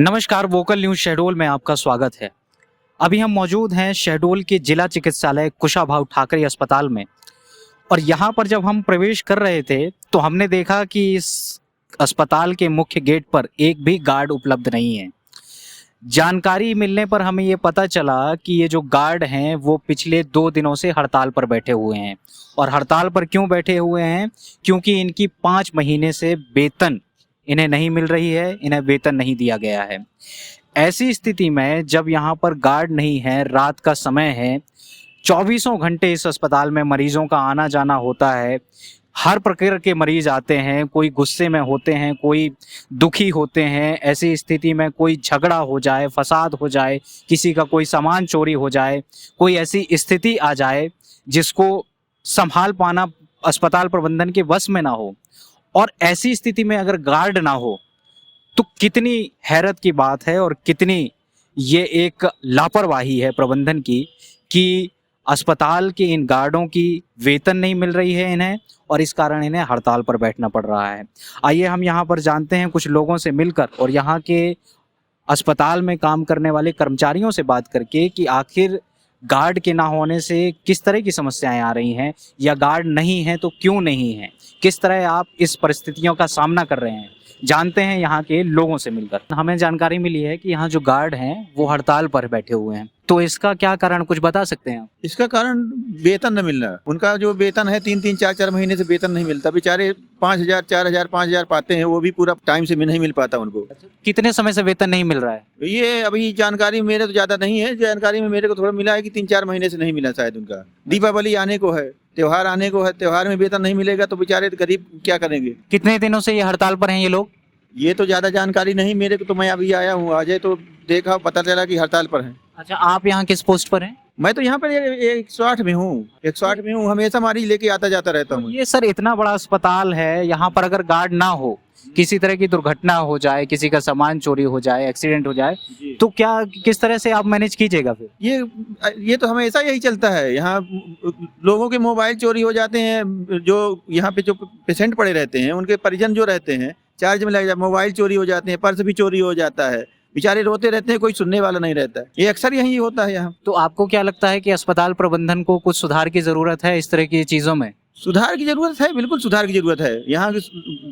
नमस्कार, vocal news Shahdol में आपका स्वागत है। अभी हम मौजूद हैं शहडोल के जिला चिकित्सालय कुशाभाऊ ठाकरे अस्पताल में और यहाँ पर जब हम प्रवेश कर रहे थे तो हमने देखा कि इस अस्पताल के मुख्य गेट पर एक भी गार्ड उपलब्ध नहीं है। जानकारी मिलने पर हमें ये पता चला कि ये जो गार्ड हैं वो पिछले 2 दिनों से हड़ताल पर बैठे हुए हैं। और हड़ताल पर क्यों बैठे हुए हैं? क्योंकि इनकी 5 महीने से वेतन इन्हें नहीं मिल रही है, इन्हें वेतन नहीं दिया गया है। ऐसी स्थिति में जब यहाँ पर गार्ड नहीं है, रात का समय है, 24 घंटे इस अस्पताल में मरीजों का आना जाना होता है। हर प्रकार के मरीज आते हैं, कोई गुस्से में होते हैं, कोई दुखी होते हैं। ऐसी स्थिति में कोई झगड़ा हो जाए, फसाद हो जाए, किसी का कोई सामान चोरी हो जाए, कोई ऐसी स्थिति आ जाए जिसको संभाल पाना अस्पताल प्रबंधन के वश में ना हो, और ऐसी स्थिति में अगर गार्ड ना हो तो कितनी हैरत की बात है और कितनी ये एक लापरवाही है प्रबंधन की कि अस्पताल के इन गार्डों की वेतन नहीं मिल रही है इन्हें, और इस कारण इन्हें हड़ताल पर बैठना पड़ रहा है। आइए हम यहाँ पर जानते हैं कुछ लोगों से मिलकर और यहाँ के अस्पताल में काम करने वाले कर्मचारियों से बात करके कि आखिर गार्ड के ना होने से किस तरह की समस्याएं आ रही हैं, या गार्ड नहीं है तो क्यों नहीं है, किस तरह आप इस परिस्थितियों का सामना कर रहे हैं। जानते हैं यहाँ के लोगों से मिलकर। हमें जानकारी मिली है कि यहाँ जो गार्ड हैं वो हड़ताल पर बैठे हुए हैं, तो इसका क्या कारण कुछ बता सकते हैं आप? इसका कारण वेतन न मिलना। उनका जो वेतन है 3-3, 4-4 महीने से वेतन नहीं मिलता। बेचारे 5,000, 4,000, 5,000 पाते हैं, वो भी पूरा टाइम से नहीं मिल पाता उनको। कितने समय से वेतन नहीं मिल रहा है? ये अभी जानकारी मेरे तो ज्यादा नहीं है। जानकारी में मेरे को थोड़ा मिला है कि 3-4 महीने से नहीं मिला शायद उनका। दीपावली आने को है, त्योहार आने को है, त्योहार में वेतन नहीं मिलेगा तो बेचारे गरीब क्या करेंगे। कितने दिनों से ये हड़ताल पर हैं ये लोग? ये तो ज्यादा जानकारी नहीं मेरे को, तो मैं अभी आया हूँ, आज तो देखा पता चला कि हड़ताल पर है। अच्छा, आप यहाँ किस पोस्ट पर हैं? मैं तो यहाँ पर 108 में हूँ, 108 में हूँ। हमेशा मरीज लेके आता जाता रहता हूँ। ये सर इतना बड़ा अस्पताल है, यहाँ पर अगर गार्ड ना हो, किसी तरह की दुर्घटना हो जाए, किसी का सामान चोरी हो जाए, एक्सीडेंट हो जाए, तो क्या किस तरह से आप मैनेज कीजिएगा फिर? ये तो हमेशा यही चलता है। यहाँ लोगों के मोबाइल चोरी हो जाते हैं, जो यहाँ पे जो पेशेंट पड़े रहते हैं उनके परिजन जो रहते हैं चार्ज में लग जाए, मोबाइल चोरी हो जाते हैं, पर्स भी चोरी हो जाता है, बेचारे रोते रहते हैं, कोई सुनने वाला नहीं रहता है। ये अक्सर यही होता है यहाँ। तो आपको क्या लगता है कि अस्पताल प्रबंधन को कुछ सुधार की जरूरत है इस तरह की चीजों में? सुधार की जरूरत है, बिल्कुल सुधार की जरूरत है। यहाँ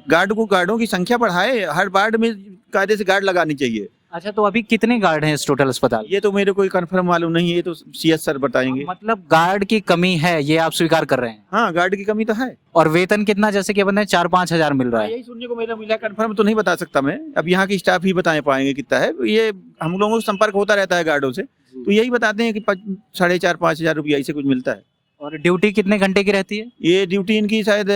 गार्डों की संख्या बढ़ाए, हर वार्ड में कायदे से गार्ड लगानी चाहिए। अच्छा, तो अभी कितने गार्ड हैं इस टोटल अस्पताल? ये तो मेरे कोई कंफर्म मालूम नहीं है, ये तो सीएस सर बताएंगे। मतलब गार्ड की कमी है, ये आप स्वीकार कर रहे हैं? हाँ, गार्ड की कमी तो है। और वेतन कितना, जैसे कि बंदे 4-5 हजार मिल रहा है? यही सुनने को मेरा मिला, कंफर्म तो नहीं बता सकता मैं। अब यहाँ की स्टाफ ही बता पाएंगे कितना है। ये हम लोगों से संपर्क होता रहता है गार्डों से, तो यही बताते हैं कि 4,500-5,000 रुपया ऐसे कुछ मिलता है। और ड्यूटी कितने घंटे की रहती है? ये ड्यूटी इनकी शायद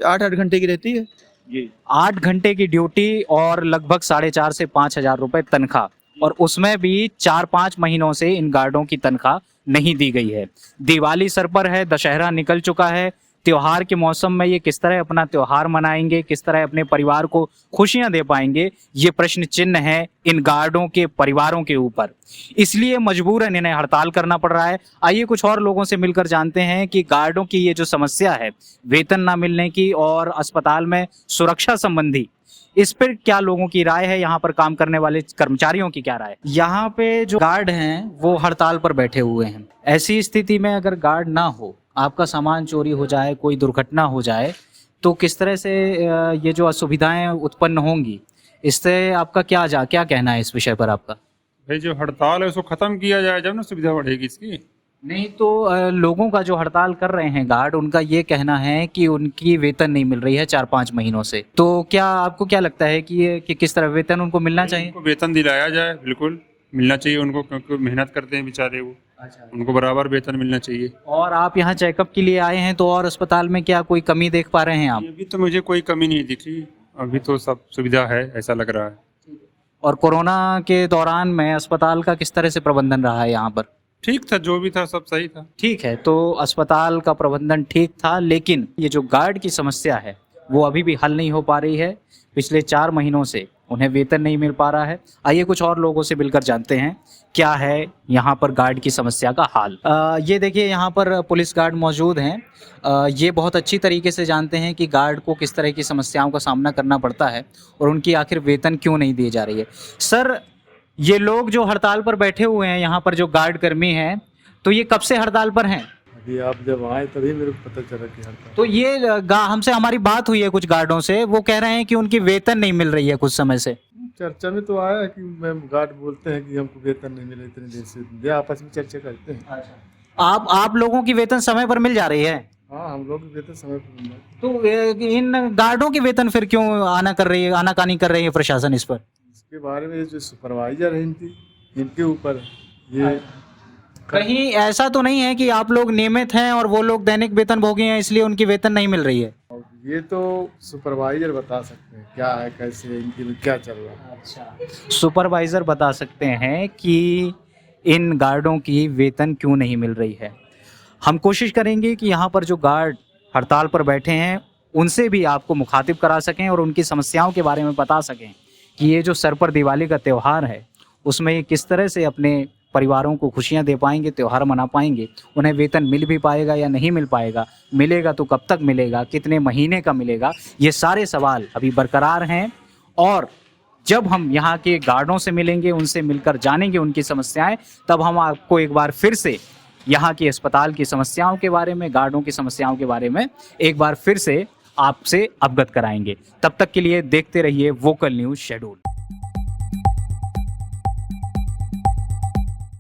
8-8 घंटे की रहती है जी। 8 घंटे की ड्यूटी और लगभग 4,500 से 5,000 रुपए तनख्वाह, और उसमें भी 4-5 महीनों से इन गार्डों की तनख्वाह नहीं दी गई है। दिवाली सर पर है, दशहरा निकल चुका है, त्योहार के मौसम में ये किस तरह अपना त्योहार मनाएंगे, किस तरह अपने परिवार को खुशियां दे पाएंगे, ये प्रश्न चिन्ह है इन गार्डों के परिवारों के ऊपर। इसलिए मजबूरन इन्हें हड़ताल करना पड़ रहा है। आइए कुछ और लोगों से मिलकर जानते हैं कि गार्डों की ये जो समस्या है वेतन ना मिलने की और अस्पताल में सुरक्षा संबंधी, इस पर क्या लोगों की राय है, यहाँ पर काम करने वाले कर्मचारियों की क्या राय है। यहाँ पे जो गार्ड हैं वो हड़ताल पर बैठे हुए हैं। ऐसी स्थिति में अगर गार्ड ना हो, आपका सामान चोरी हो जाए, कोई दुर्घटना हो जाए, तो किस तरह से ये जो असुविधाएं उत्पन्न होंगी, इससे आपका क्या कहना है इस विषय पर आपका? भाई जो हड़ताल है उसको खत्म किया जाए, जब ना सुविधा बढ़ेगी इसकी। नहीं तो लोगों का जो हड़ताल कर रहे हैं गार्ड, उनका ये कहना है कि उनकी वेतन नहीं मिल रही है 4-5 महीनों से। तो क्या आपको क्या लगता है कि किस तरह वेतन उनको मिलना चाहिए? उनको वेतन दिलाया जाए, बिल्कुल मिलना चाहिए उनको, क्योंकि मेहनत करते हैं बेचारे वो। अच्छा, उनको बराबर वेतन मिलना चाहिए। और आप यहाँ चेकअप के लिए आए हैं, तो और अस्पताल में क्या कोई कमी देख पा रहे हैं आप? अभी तो मुझे कोई कमी नहीं दिखी, अभी तो सब सुविधा है ऐसा लग रहा है। और कोरोना के दौरान में अस्पताल का किस तरह से प्रबंधन रहा है यहाँ पर? ठीक था, जो भी था सब सही था। ठीक है, तो अस्पताल का प्रबंधन ठीक था, लेकिन ये जो गार्ड की समस्या है वो अभी भी हल नहीं हो पा रही है। पिछले 4 महीनों से उन्हें वेतन नहीं मिल पा रहा है। आइए कुछ और लोगों से मिलकर जानते हैं क्या है यहाँ पर गार्ड की समस्या का हाल। ये देखिए, यहाँ पर पुलिस गार्ड मौजूद हैं। ये बहुत अच्छी तरीके से जानते हैं कि गार्ड को किस तरह की समस्याओं का सामना करना पड़ता है और उनकी आखिर वेतन क्यों नहीं दी जा रही है। सर, ये लोग जो हड़ताल पर बैठे हुए हैं, यहाँ पर जो गार्ड कर्मी हैं, तो ये कब से हड़ताल पर हैं? अभी आप जब आए तभी मेरे को पता चला कि हड़ताल। तो ये हमसे हमारी बात हुई है कुछ गार्डों से, वो कह रहे हैं कि उनकी वेतन नहीं मिल रही है कुछ समय से। चर्चा में तो आया है कि मैम गार्ड बोलते हैं कि हमको वेतन नहीं मिले इतने दिन से, ये आपस में चर्चा करते हैं। आप लोगों की वेतन समय पर मिल जा रही है? हाँ, हम लोग वेतन समय पर मिल रहा है। तो इन गार्डों की वेतन फिर क्यों आनाकानी कर रही है प्रशासन इस पर? इसके बारे में जो सुपरवाइजर है इनके ऊपर ये कहीं ऐसा तो नहीं है कि आप लोग नियमित हैं और वो लोग दैनिक वेतन भोगी हैं इसलिए उनकी वेतन नहीं मिल रही है? ये तो सुपरवाइजर बता सकते हैं क्या है, कैसे है, इनके में क्या चल रहा है। अच्छा, सुपरवाइजर बता सकते हैं कि इन गार्डों की वेतन क्यों नहीं मिल रही है। हम कोशिश करेंगे कि यहाँ पर जो गार्ड हड़ताल पर बैठे हैं उनसे भी आपको मुखातिब करा सकें और उनकी समस्याओं के बारे में बता सकें कि ये जो सर पर दिवाली का त्यौहार है उसमें ये किस तरह से अपने परिवारों को खुशियां दे पाएंगे, त्यौहार मना पाएंगे, उन्हें वेतन मिल भी पाएगा या नहीं मिल पाएगा, मिलेगा तो कब तक मिलेगा, कितने महीने का मिलेगा, ये सारे सवाल अभी बरकरार हैं। और जब हम यहाँ के गार्डों से मिलेंगे, उनसे मिलकर जानेंगे उनकी समस्याएं, तब हम आपको एक बार फिर से यहाँ की अस्पताल की समस्याओं के बारे में, गार्डों की समस्याओं के बारे में एक बार फिर से आपसे अवगत कराएंगे। तब तक के लिए देखते रहिए वोकल न्यूज़ शेड्यूल।